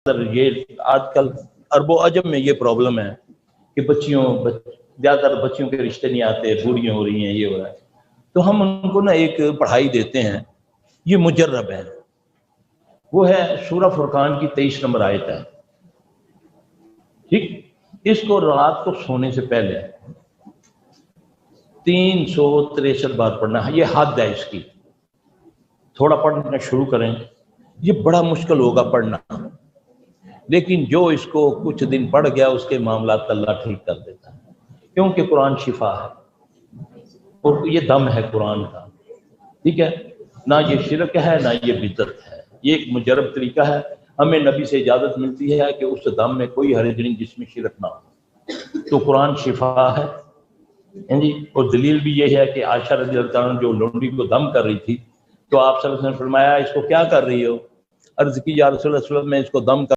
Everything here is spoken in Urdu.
تر یہ آج کل عرب و عجم میں یہ پرابلم ہے کہ زیادہ تر بچیوں کے رشتے نہیں آتے، بوڑھیاں ہو رہی ہیں، یہ ہو رہا ہے، تو ہم ان کو نا ایک پڑھائی دیتے ہیں، یہ مجرب ہے، وہ ہے سورہ فرقان کی 23 نمبر آیت ہے، ٹھیک، اس کو رات کو سونے سے پہلے 363 بار پڑھنا ہے، یہ حد ہے اس کی، تھوڑا پڑھنا شروع کریں، یہ بڑا مشکل ہوگا پڑھنا، لیکن جو اس کو کچھ دن پڑھ گیا اس کے معاملات اللہ ٹھیک کر دیتا ہے، کیونکہ قرآن شفا ہے اور یہ دم ہے قرآن کا، ٹھیک ہے، نہ یہ شرک ہے نہ یہ بدعت ہے، یہ ایک مجرب طریقہ ہے، ہمیں نبی سے اجازت ملتی ہے کہ اس دم میں کوئی حرج نہیں جس میں شرک نہ ہو، تو قرآن شفا ہے جی، اور دلیل بھی یہ ہے کہ عائشہ رضی اللہ عنہ جو لونڈی کو دم کر رہی تھی تو آپ صلی اللہ علیہ وسلم نے فرمایا اس کو کیا کر رہی ہو؟ عرض کی یا رسول اللہ صلی اللہ علیہ وسلم میں اس کو دم کر